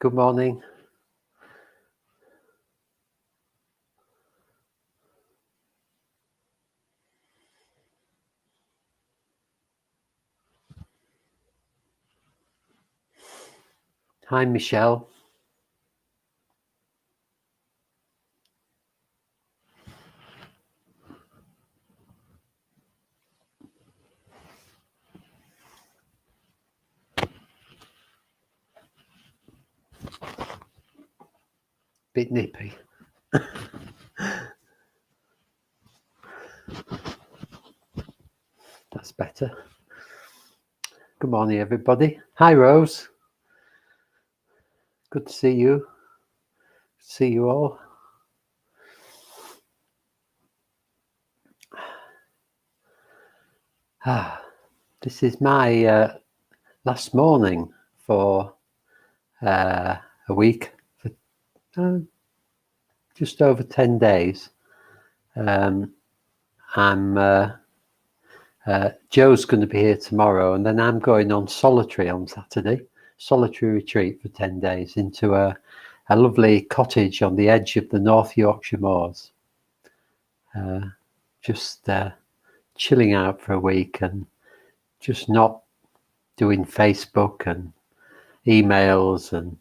Good morning. Hi, Michelle. Bit nippy. That's better. Good morning, everybody. Hi, Rose. Good to see you. See you all. This is my last morning for a week, for just over 10 days. Joe's going to be here tomorrow, and then I'm going on solitary on Saturday, solitary retreat for 10 days into a lovely cottage on the edge of the North Yorkshire moors. Just chilling out for a week and just not doing Facebook and emails and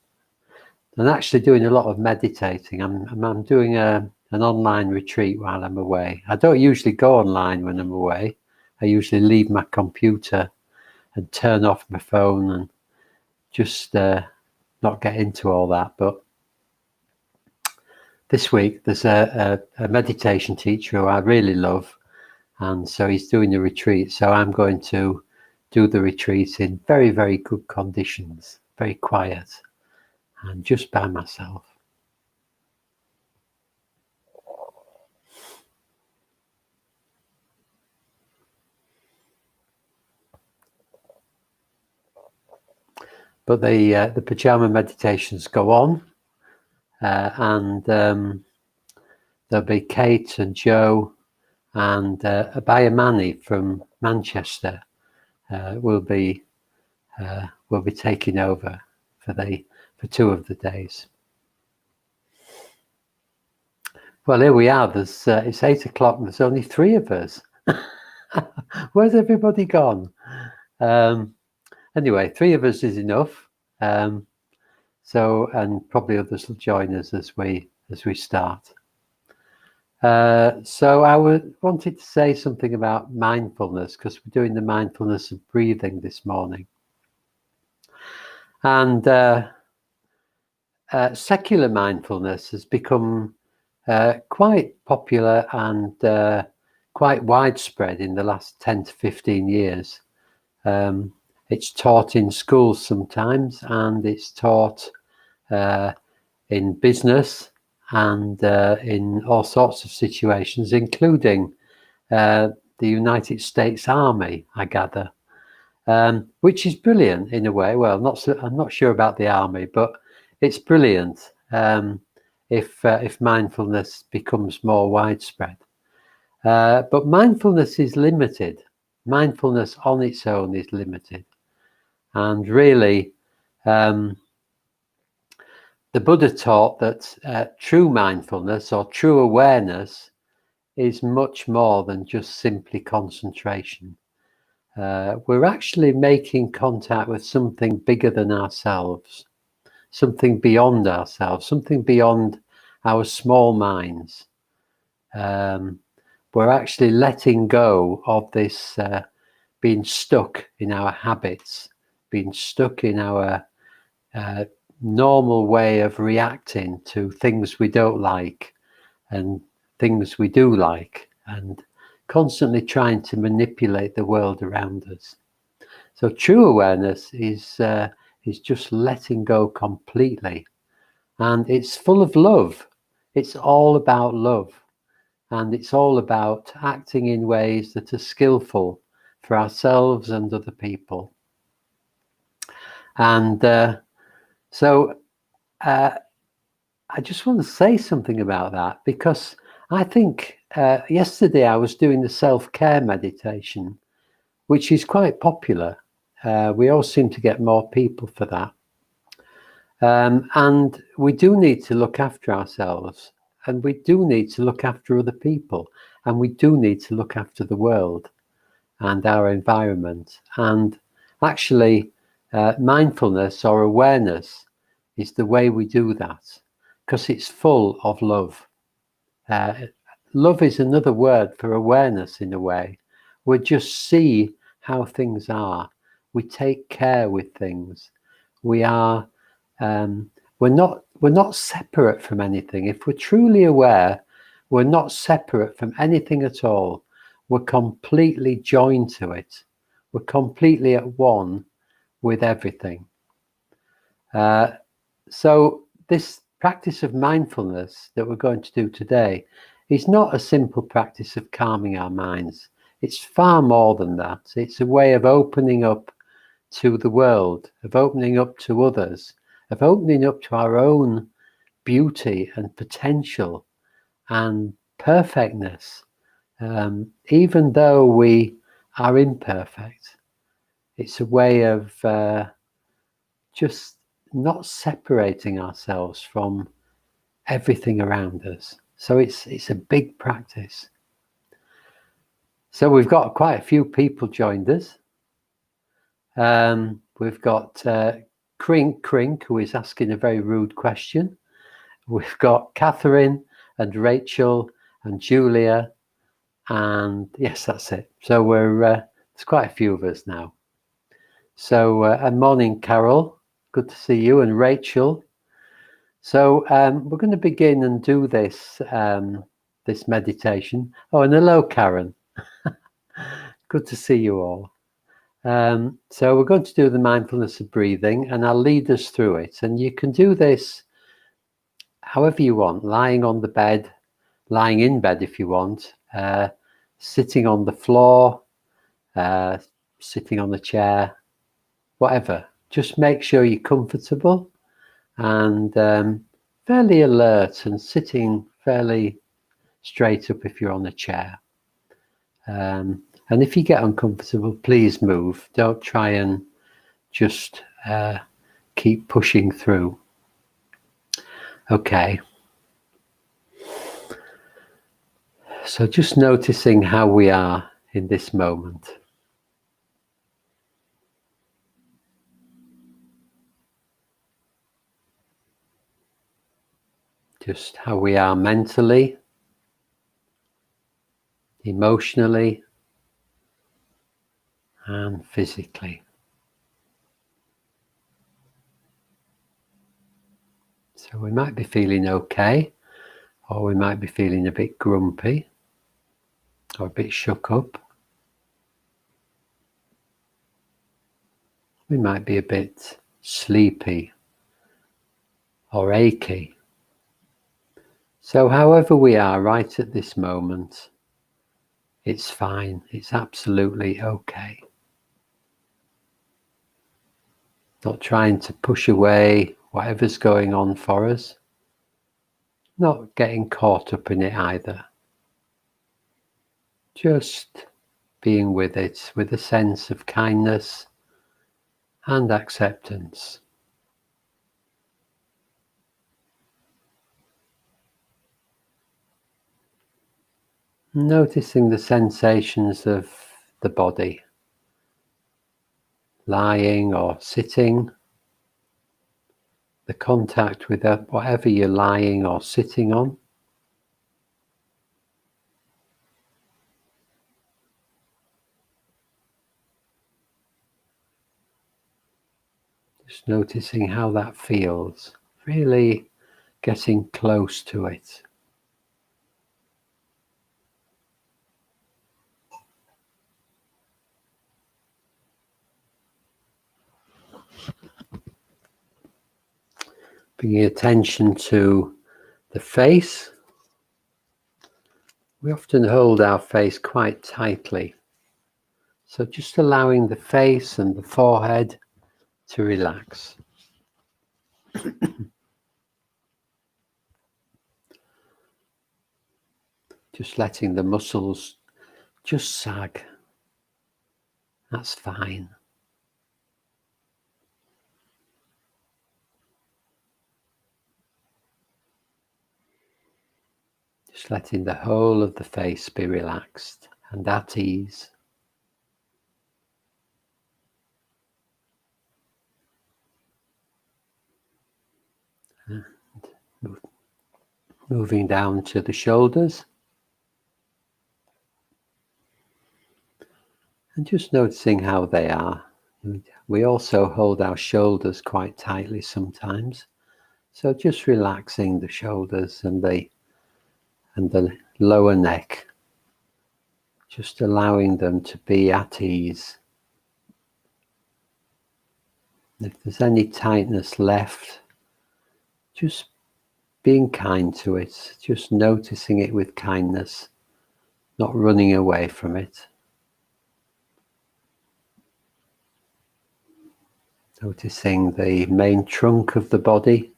actually doing a lot of meditating. I'm doing an online retreat while I'm away. I don't usually go online when I'm away. I usually leave my computer and turn off my phone and just not get into all that. But this week there's a meditation teacher who I really love, and so he's doing a retreat. So I'm going to do the retreat in very, very good conditions, very quiet and just by myself. But the pyjama meditations go on, and there'll be Kate and Joe and Abayamani from Manchester will be taking over for 2 of the days. Well, here we are. There's it's 8 o'clock. And there's only 3 of us. Where's everybody gone? Anyway, 3 of us is enough. So, and probably others will join us as we start. So I wanted to say something about mindfulness, because we're doing the mindfulness of breathing this morning. And secular mindfulness has become quite popular and quite widespread in the last 10 to 15 years. It's taught in schools sometimes, and it's taught in business and in all sorts of situations, including the United States Army, I gather, which is brilliant in a way. Well, I'm not sure about the Army, but it's brilliant if mindfulness becomes more widespread. But mindfulness is limited. Mindfulness on its own is limited. And really, the Buddha taught that true mindfulness or true awareness is much more than just simply concentration. We're actually making contact with something bigger than ourselves, something beyond ourselves, something beyond our small minds. We're actually letting go of this being stuck in our habits, being stuck in our normal way of reacting to things we don't like and things we do like, and constantly trying to manipulate the world around us. So true awareness is just letting go completely, and it's full of love. It's all about love, and it's all about acting in ways that are skillful for ourselves and other people. And so I just want to say something about that, because I think yesterday I was doing the self-care meditation, which is quite popular. We all seem to get more people for that. And we do need to look after ourselves, and we do need to look after other people, and we do need to look after the world and our environment. And actually, mindfulness or awareness is the way we do that, because it's full of love. Love is another word for awareness in a way. We just see how things are. We take care with things. We are. We're not separate from anything. If we're truly aware, we're not separate from anything at all. We're completely joined to it. We're completely at one with everything. So this practice of mindfulness that we're going to do today is not a simple practice of calming our minds. It's far more than that. It's a way of opening up to the world, of opening up to others, of opening up to our own beauty and potential and perfectness, even though we are imperfect. It's a way of just not separating ourselves from everything around us. So it's a big practice. So we've got quite a few people joined us. We've got Crink, who is asking a very rude question. We've got Catherine and Rachel and Julia, and yes, that's it. So there's quite a few of us now. So and morning, Carol. Good to see you, and Rachel. So we're going to begin and do this this meditation. Oh, and hello, Karen. Good to see you all. So we're going to do the mindfulness of breathing, and I'll lead us through it. And you can do this however you want, lying on the bed, lying in bed if you want, sitting on the floor, sitting on the chair, whatever. Just make sure you're comfortable and fairly alert and sitting fairly straight up if you're on a chair. And if you get uncomfortable, please move. Don't try and just keep pushing through. Okay. So just noticing how we are in this moment. Just how we are mentally, emotionally, and physically. So we might be feeling okay, or we might be feeling a bit grumpy, or a bit shook up. We might be a bit sleepy or achy. So however we are right at this moment, it's fine. It's absolutely okay. Not trying to push away whatever's going on for us. Not getting caught up in it either. Just being with it with a sense of kindness and acceptance. Noticing the sensations of the body, lying or sitting, the contact with whatever you're lying or sitting on. Just noticing how that feels, really getting close to it. Bringing attention to the face. We often hold our face quite tightly. So just allowing the face and the forehead to relax. Just letting the muscles just sag. That's fine. Just letting the whole of the face be relaxed and at ease. And moving down to the shoulders. And just noticing how they are. We also hold our shoulders quite tightly sometimes. So just relaxing the shoulders and the lower neck. Just allowing them to be at ease. If there's any tightness left, just being kind to it, just noticing it with kindness, not running away from it. Noticing the main trunk of the body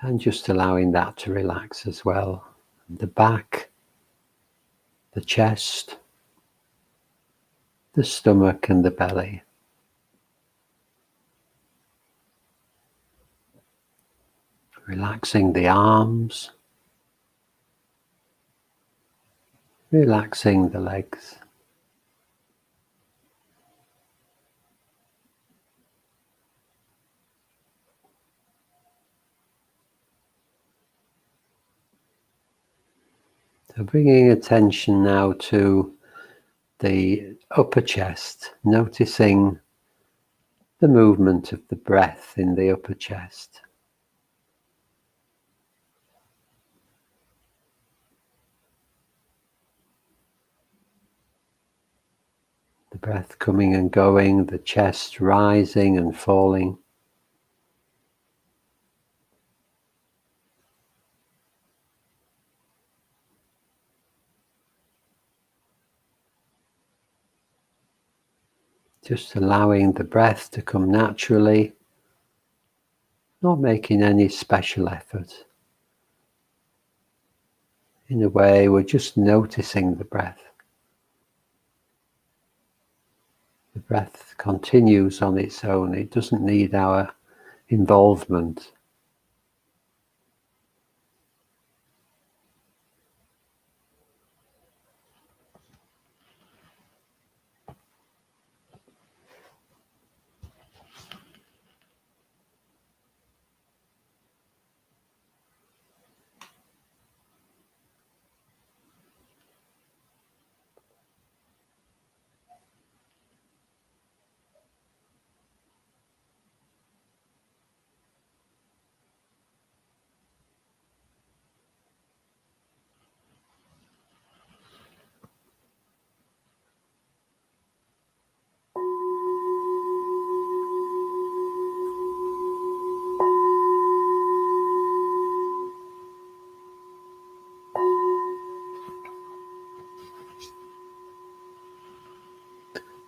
and just allowing that to relax as well. The back, the chest, the stomach and the belly. Relaxing the arms, relaxing the legs. So bringing attention now to the upper chest, noticing the movement of the breath in the upper chest. The breath coming and going, the chest rising and falling. Just allowing the breath to come naturally, not making any special effort. In a way, we're just noticing the breath. The breath continues on its own. It doesn't need our involvement.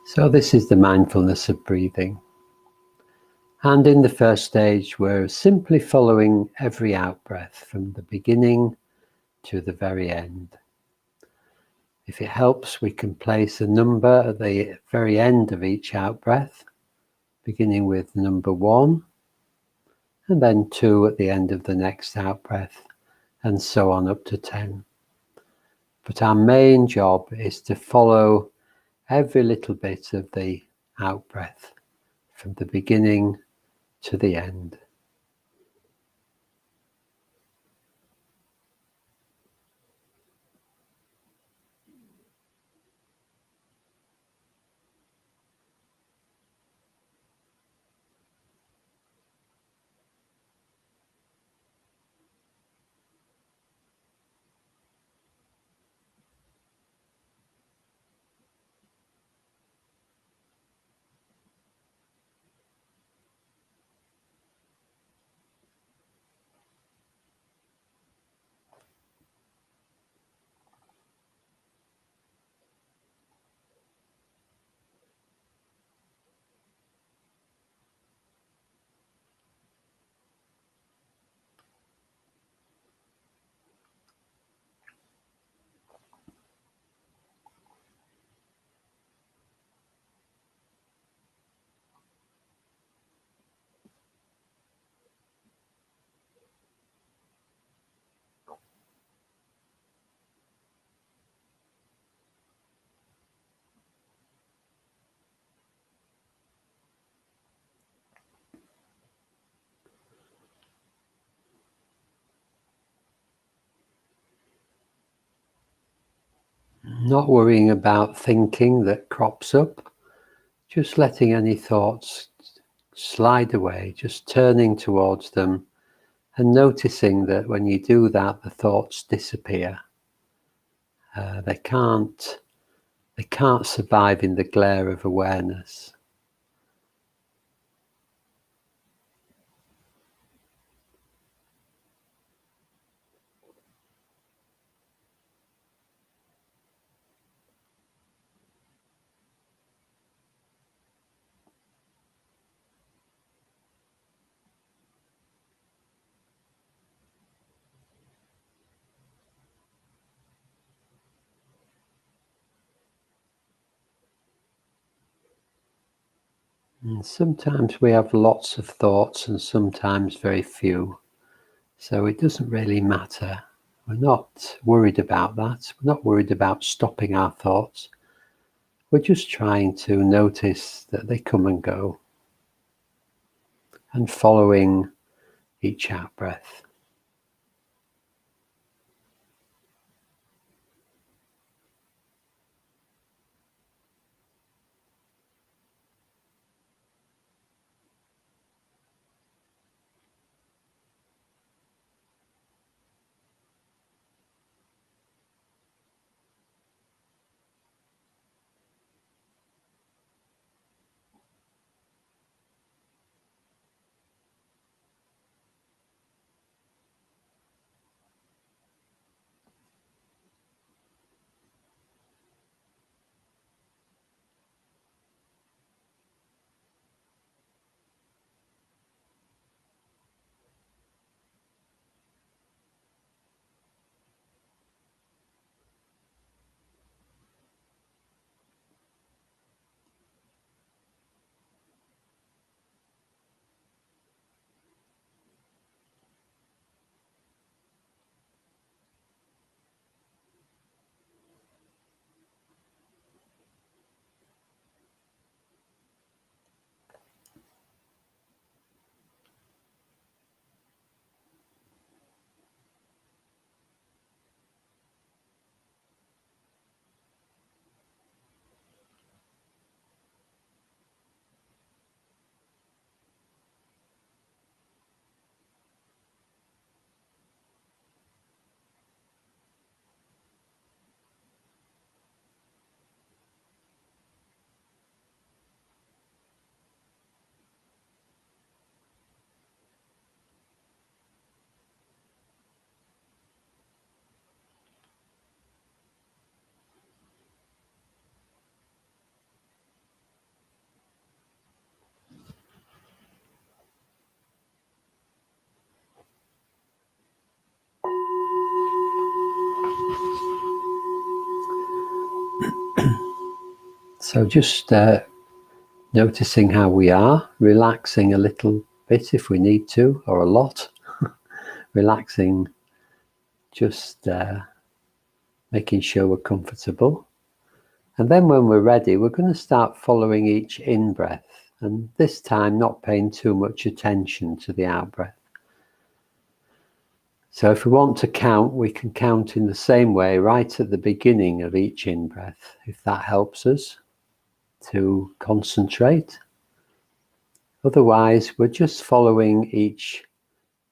So this is the mindfulness of breathing. And in the first stage, we're simply following every out-breath from the beginning to the very end. If it helps, we can place a number at the very end of each out-breath, beginning with number 1, and then 2 at the end of the next out-breath, and so on up to 10. But our main job is to follow every little bit of the out-breath from the beginning to the end. not worrying about thinking that crops up, just letting any thoughts slide away, just turning towards them and noticing that when you do that, the thoughts disappear. They can't survive in the glare of awareness. And sometimes we have lots of thoughts and sometimes very few. So it doesn't really matter. We're not worried about that. We're not worried about stopping our thoughts. We're just trying to notice that they come and go and following each out breath. So just noticing how we are, relaxing a little bit if we need to, or a lot. Relaxing, just making sure we're comfortable. And then when we're ready, we're going to start following each in-breath, and this time not paying too much attention to the out-breath. So if we want to count, we can count in the same way right at the beginning of each in-breath, if that helps us to concentrate. Otherwise, we're just following each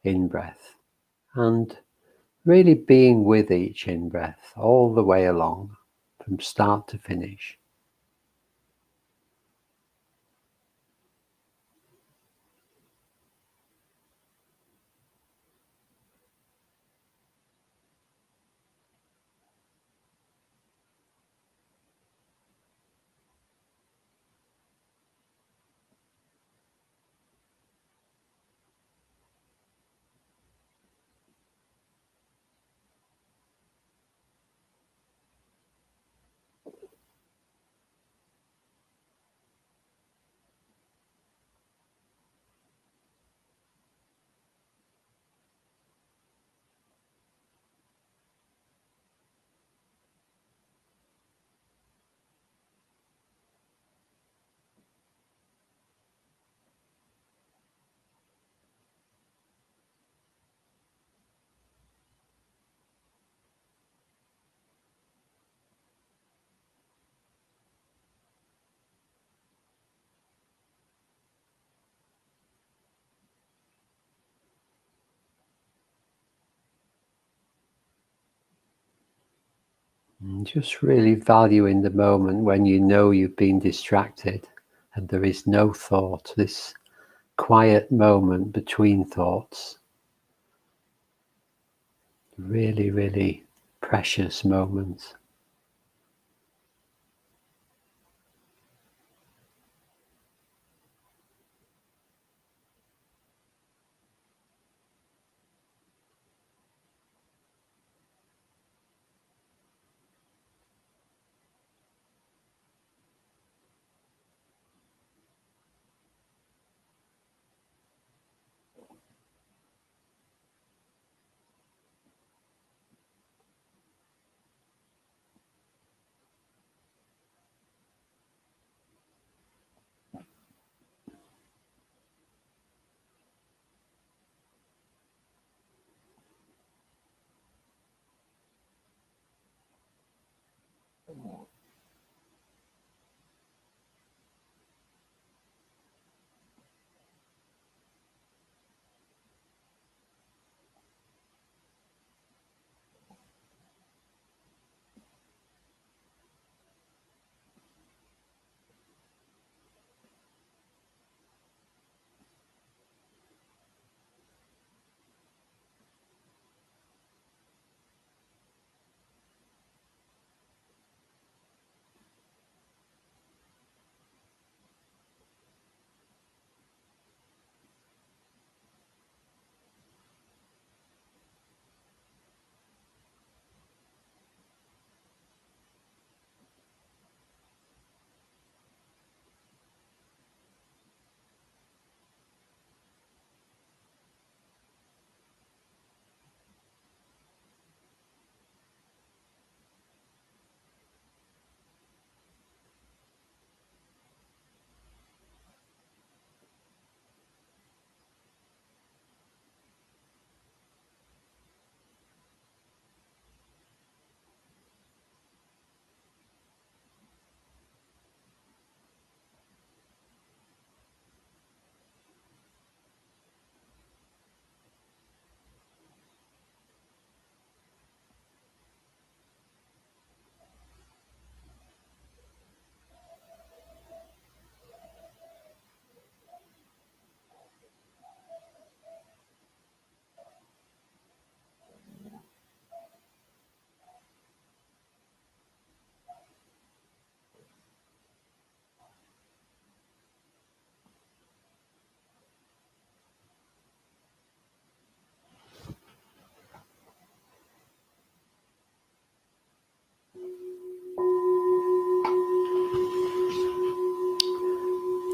in-breath and really being with each in-breath all the way along from start to finish. And just really valuing the moment when you know you've been distracted and there is no thought, this quiet moment between thoughts. Really, really precious moments.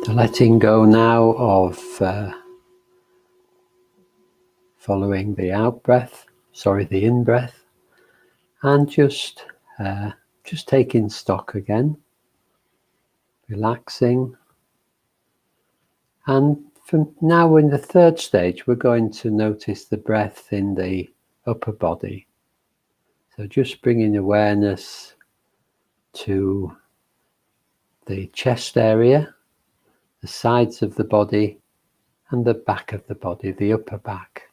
The letting go now of following the the in-breath, and just taking stock again, relaxing. And from now in the third stage, we're going to notice the breath in the upper body. So just bringing awareness to the chest area, the sides of the body, and the back of the body, the upper back.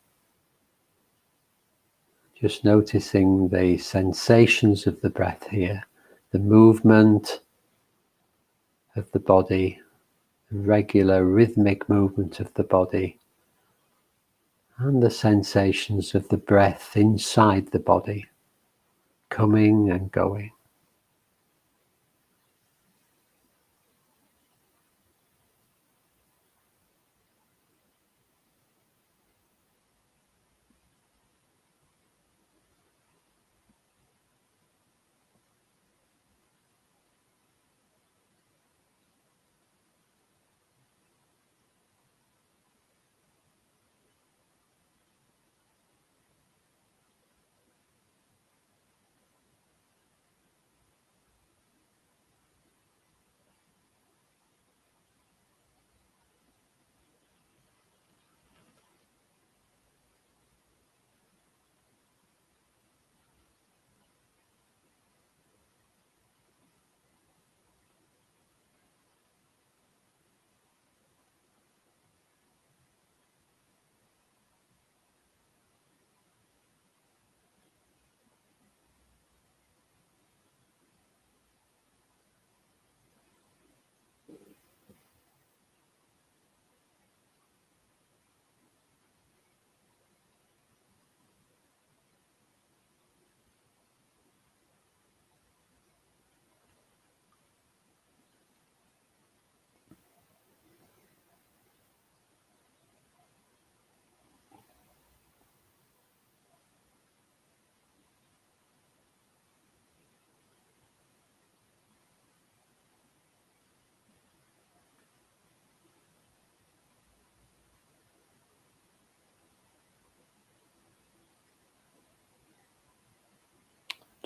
Just noticing the sensations of the breath here, the movement of the body, the regular rhythmic movement of the body, and the sensations of the breath inside the body, coming and going.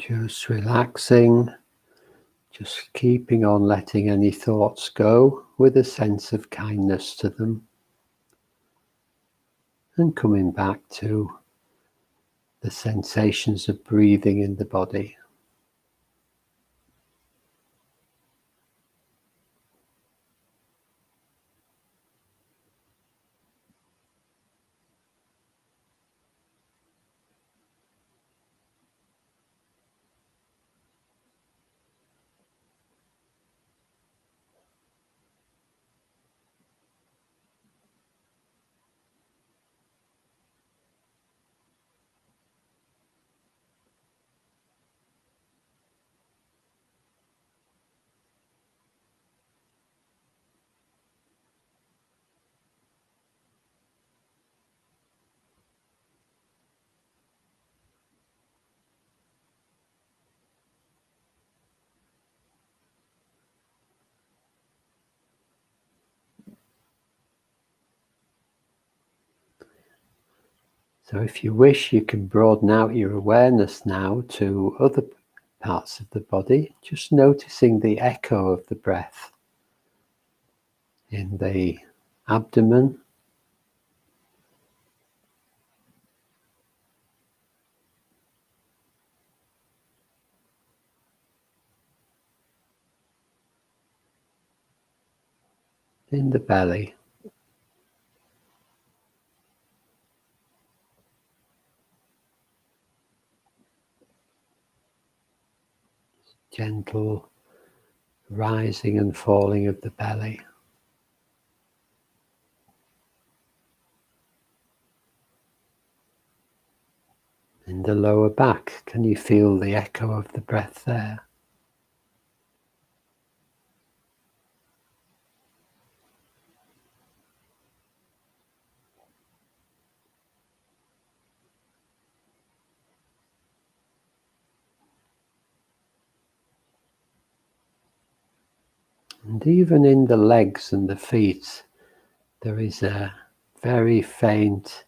Just relaxing, just keeping on letting any thoughts go with a sense of kindness to them, and coming back to the sensations of breathing in the body. So if you wish, you can broaden out your awareness now to other parts of the body, just noticing the echo of the breath in the abdomen, in the belly. Gentle rising and falling of the belly. In the lower back, can you feel the echo of the breath there? And even in the legs and the feet, there is a very faint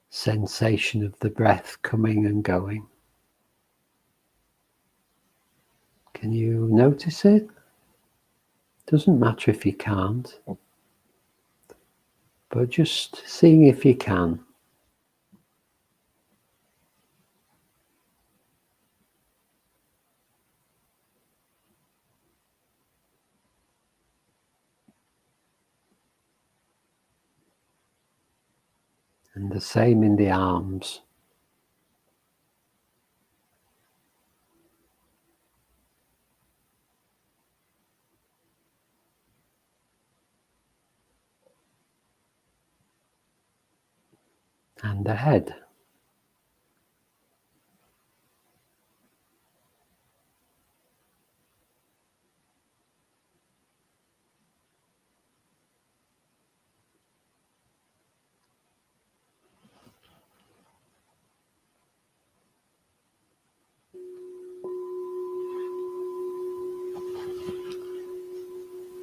sensation of the breath coming and going. Can you notice it? Doesn't matter if you can't, but just seeing if you can. And the same in the arms. And the head.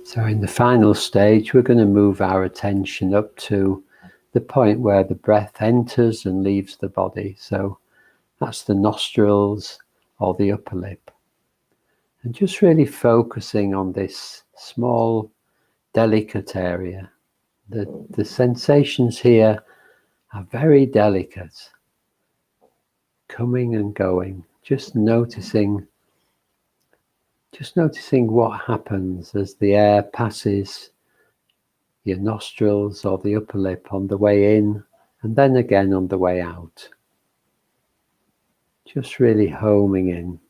So in the final stage, we're going to move our attention up to the point where the breath enters and leaves the body. So that's the nostrils or the upper lip. And just really focusing on this small, delicate area. The sensations here are very delicate, coming and going, just noticing what happens as the air passes your nostrils or the upper lip on the way in, and then again on the way out. Just really homing in.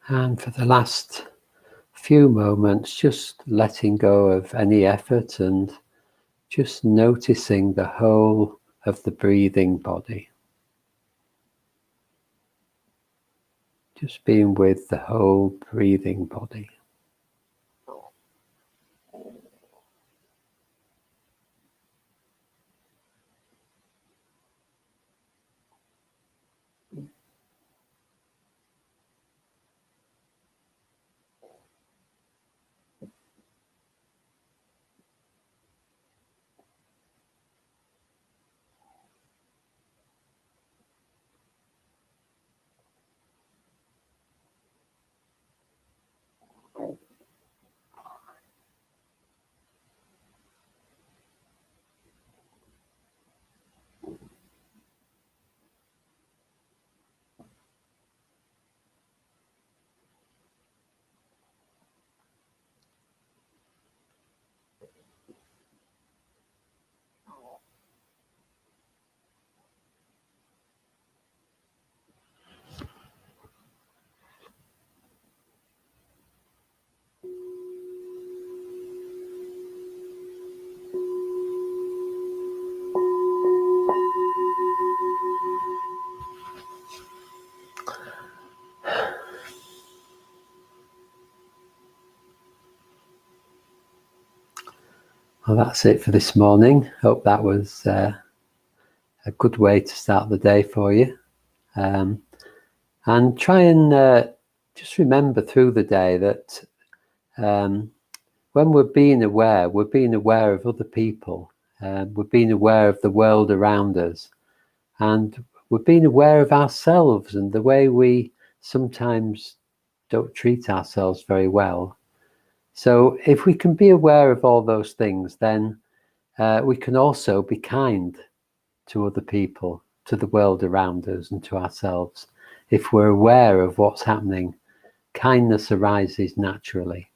And for the last few moments, just letting go of any effort and just noticing the whole of the breathing body. Just being with the whole breathing body. Well, that's it for this morning. Hope that was a good way to start the day for you. And try and just remember through the day that when we're being aware of other people, we're being aware of the world around us, and we're being aware of ourselves and the way we sometimes don't treat ourselves very well. So if we can be aware of all those things, then we can also be kind to other people, to the world around us and to ourselves. If we're aware of what's happening, kindness arises naturally,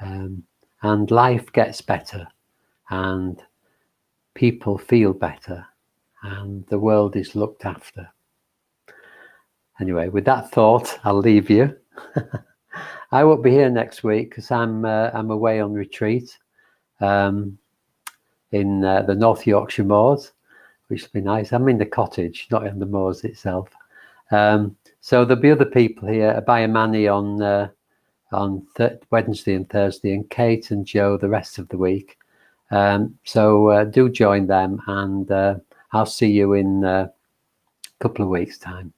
and life gets better, and people feel better, and the world is looked after. Anyway, with that thought, I'll leave you. I won't be here next week because I'm away on retreat in the North Yorkshire moors, which will be nice. I'm in the cottage, not in the moors itself. So there'll be other people here. Pyjama on Wednesday and Thursday, and Kate and Joe the rest of the week. So do join them, and I'll see you in a couple of weeks' time.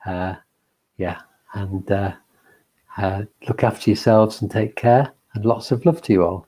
Yeah, and look after yourselves and take care, and lots of love to you all.